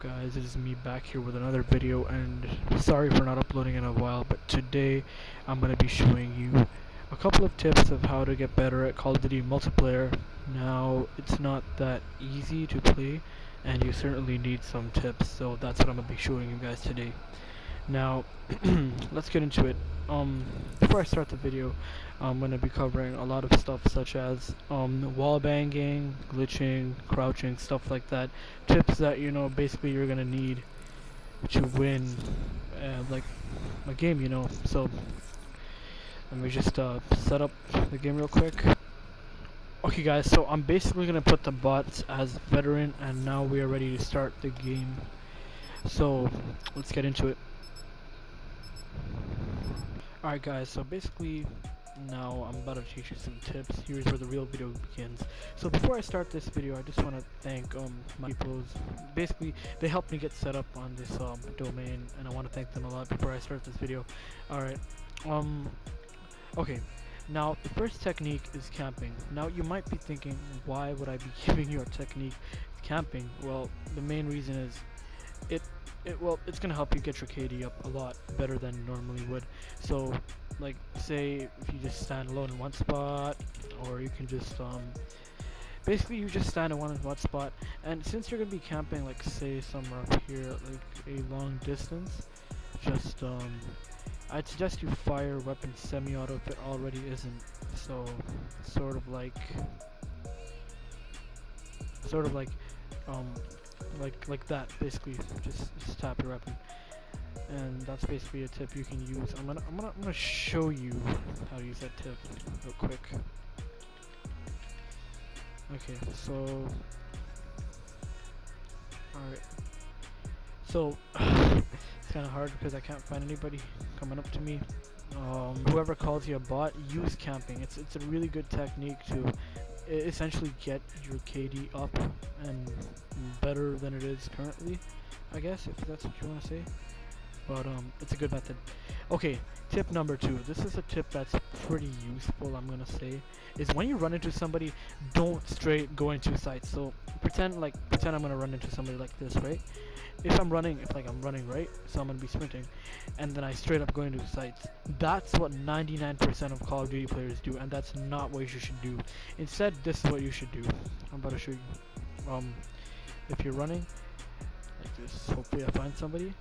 Guys, it is me back here with another video, and sorry for not uploading in a while, but today I'm going to be showing you a couple of tips of how to get better at Call of Duty multiplayer. Now, it's not that easy to play, and you certainly need some tips, so that's what I'm going to be showing you guys today. Now, let's get into it. Before I start the video, I'm going to be covering a lot of stuff such as wall banging, glitching, crouching, stuff like that. Tips that, basically you're going to need to win like a game, So, let me just set up the game real quick. Okay guys, so I'm basically going to put the bots as veteran, and now we are ready to start the game. So, let's get into it. Alright guys, so basically now I'm about to teach you some tips. Here's where the real video begins. So before I start this video, I just want to thank my people. Basically, they helped me get set up on this domain, and I want to thank them a lot before I start this video. Alright, okay. Now, the first technique is camping. Now, you might be thinking, why would I be giving you a technique camping? Well, the main reason is it's gonna help you get your KD up a lot better than you normally would. So, like, say if you just stand alone in one spot, or you can just basically you just stand in one spot, and since you're gonna be camping, like say somewhere up here, like a long distance, just I'd suggest you fire weapon semi-auto if it already isn't. So, sort of like like that, basically. Just tap your weapon, and that's basically a tip you can use. I'm gonna show you how to use that tip real quick. Okay, so alright, so it's kind of hard because I can't find anybody coming up to me. Whoever calls you a bot, use camping. It's a really good technique to essentially get your KD up and better than it is currently, I guess, if that's what you want to say. But it's a good method. Okay, tip number 2. This is a tip that's pretty useful, I'm gonna say, is when you run into somebody, don't straight go into sights. So pretend I'm gonna run into somebody like this, right? If I'm running right, so I'm gonna be sprinting, and then I straight up go into sights. That's what 99% of Call of Duty players do, and that's not what you should do. Instead, this is what you should do. I'm about to show you. If you're running like this, hopefully I find somebody.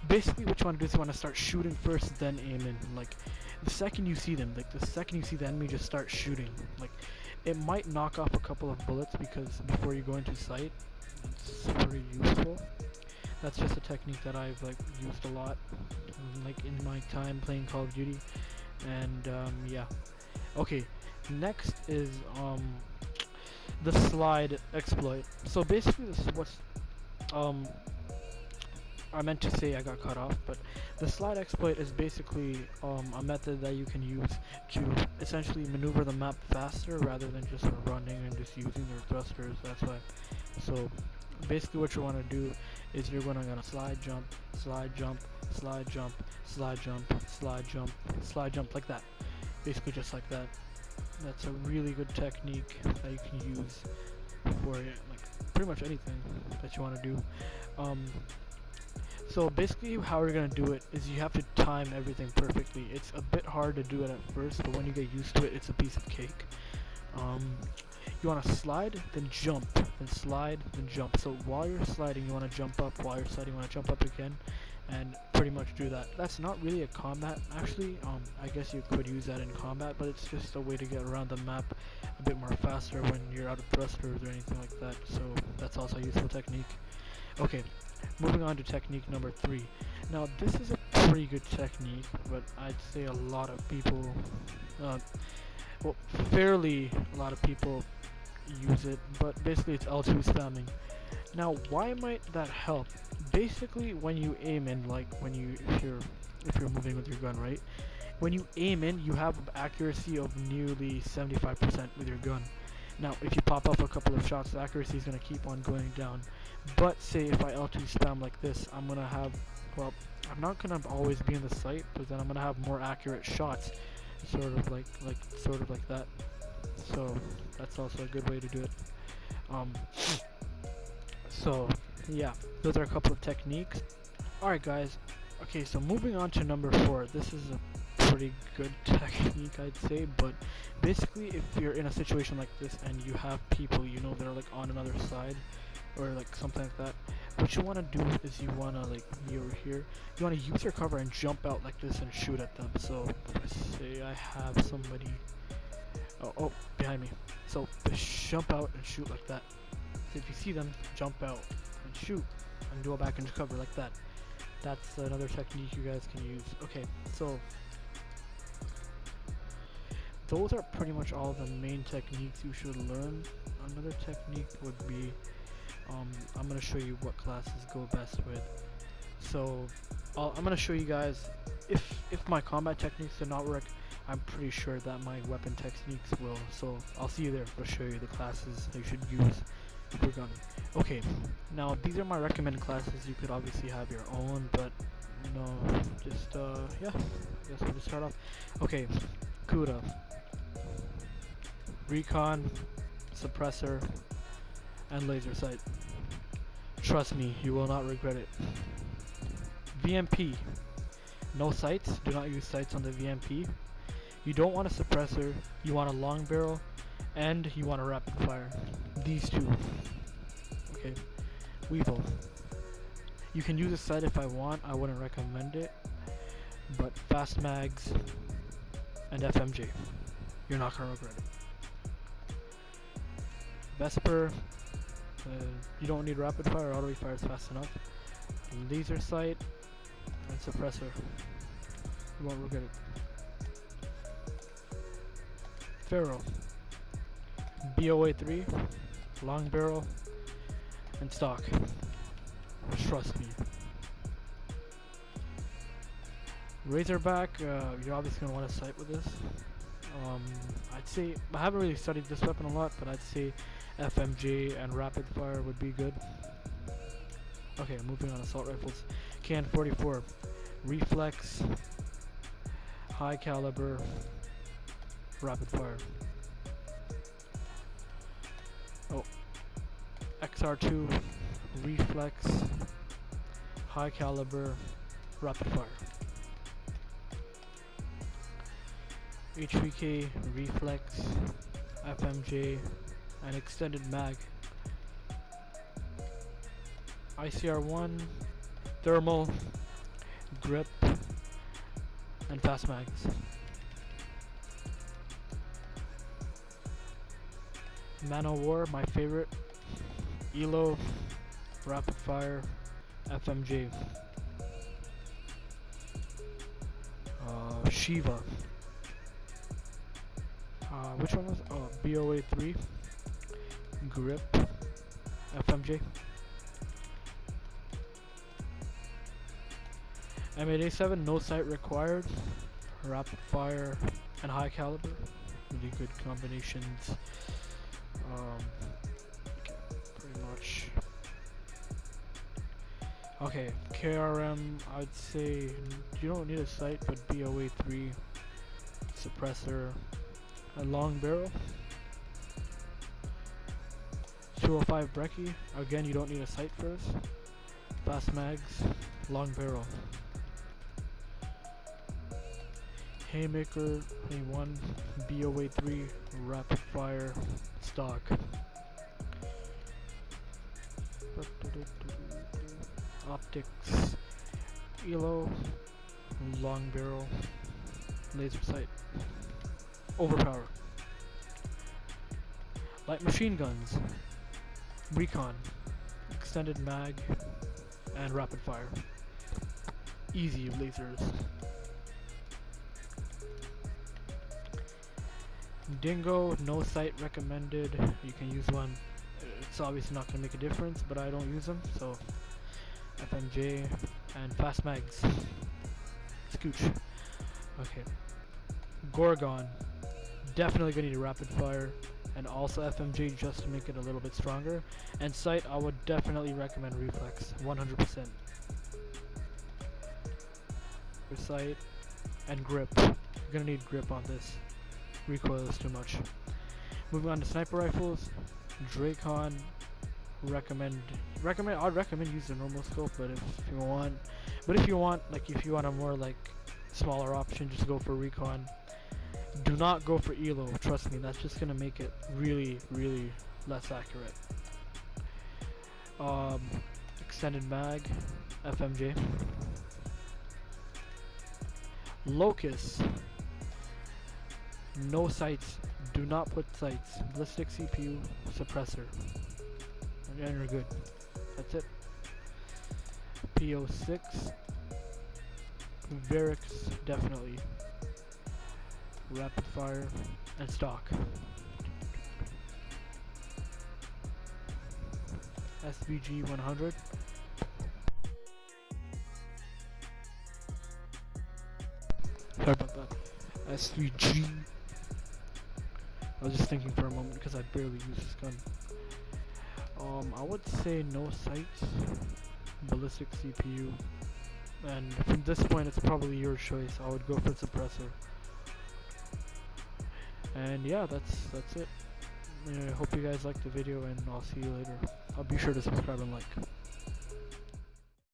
Basically, what you want to do is you want to start shooting first, then aim in. Like, the second you see them, the second you see the enemy, just start shooting. Like, it might knock off a couple of bullets because before you go into sight. It's pretty useful. That's just a technique that I've used a lot, in my time playing Call of Duty, and yeah. Okay, next is the slide exploit. So basically, this is what's I meant to say, I got cut off, but the slide exploit is basically a method that you can use to essentially maneuver the map faster rather than just running and just using your thrusters. That's why. So basically what you want to do is you're gonna slide jump, slide jump, slide jump, slide jump, slide jump, slide jump, like that. Basically just like that. That's a really good technique that you can use for pretty much anything that you want to do. So basically how we're gonna do it is you have to time everything perfectly. It's a bit hard to do it at first, but when you get used to it, it's a piece of cake. You want to slide, then jump, then slide, then jump. So while you're sliding, you want to jump up. While you're sliding, you want to jump up again, and pretty much do that. That's not really a combat, actually. I guess you could use that in combat, but it's just a way to get around the map a bit more faster when you're out of thrusters or anything like that. So that's also a useful technique. Okay, moving on to technique number 3. Now this is a pretty good technique, but I'd say a lot of people, well, fairly a lot of people use it, but basically it's L2 spamming. Now why might that help? Basically when you aim in, if you're moving with your gun, right? When you aim in, you have accuracy of nearly 75% with your gun. Now if you pop up a couple of shots, the accuracy is going to keep on going down. But say if I L2 spam like this, I'm going to have, well, I'm not going to always be in the sight, but then I'm going to have more accurate shots, sort of like that. So that's also a good way to do it. So yeah, those are a couple of techniques. Alright guys, okay, so moving on to number 4. This is a pretty good technique, I'd say, but basically if you're in a situation like this and you have people you know that are like on another side or like something like that, what you want to do is you want to, like me over here, you want to use your cover and jump out like this and shoot at them. So let's say I have somebody, oh, behind me, so just jump out and shoot like that. So if you see them, jump out and shoot and go back into cover like that. That's another technique you guys can use. Okay, so those are pretty much all the main techniques you should learn. Another technique would be, I'm going to show you what classes go best with. So I'm going to show you guys, if my combat techniques do not work, I'm pretty sure that my weapon techniques will. So I'll see you there to show you the classes you should use for gun. Okay, now these are my recommended classes. You could obviously have your own, but you know, just yeah, I guess we'll just start off. Okay, Kuda, Recon, Suppressor, and Laser Sight. Trust me, you will not regret it. VMP, no sights. Do not use sights on the VMP. You don't want a suppressor. You want a long barrel, and you want a rapid fire. These two. Okay, Weevil. You can use a sight if I want. I wouldn't recommend it, but fast mags and FMJ. You're not gonna regret it. Vesper. You don't need rapid fire. Auto fire is fast enough. Laser sight and suppressor. You won't regret it. Pharaoh. BOA 3, long barrel, and stock. Trust me. Razorback, you're obviously going to want to sight with this. I'd say, I haven't really studied this weapon a lot, but I'd say FMJ and rapid fire would be good. Okay, moving on, assault rifles. KN-44, reflex, high caliber, rapid fire. Oh, XR2, reflex, high caliber, rapid fire. HVK, reflex, FMJ, and extended mag. ICR1, thermal, grip, and fast mags. Nano War, my favorite. ELO, rapid fire, FMJ. Shiva. Which one was? Oh, BOA 3, grip, FMJ. M8A7, no sight required, rapid fire, and high caliber. Really good combinations. Okay, pretty much. Okay, KRM, I'd say you don't need a sight, but BOA 3, suppressor, a long barrel. 205 Brecci, again you don't need a sight for this. Fast mags, long barrel. Haymaker 21, BOA 3, rapid fire, stock. Optics, ELO, long barrel, laser sight. Overpower. Light machine guns, recon, extended mag, and rapid fire. Easy lasers. Dingo, no sight recommended. You can use one. It's obviously not going to make a difference, but I don't use them, so FMJ and fast mags. Scooch. Okay. Gorgon, definitely going to need a rapid fire and also FMJ just to make it a little bit stronger. And sight, I would definitely recommend reflex, 100%. For sight and grip, you're going to need grip on this. Recoil is too much. Moving on to sniper rifles, Dracon, recommend I'd recommend use the normal scope, but if you want a more like smaller option, just go for recon. Do not go for ELO. Trust me, that's just gonna make it really, really less accurate. Extended mag, FMJ. Locus. No sights. Do not put sights. Ballistic CPU, suppressor. And you're good. That's it. PO6. Varix, definitely. Rapid fire. And stock. SVG 100. Sorry about that. SVG. I was just thinking for a moment because I barely use this gun. I would say no sights, ballistic CPU, and from this point it's probably your choice. I would go for suppressor. And yeah, that's it. I hope you guys liked the video, and I'll see you later. I'll be sure to subscribe and like.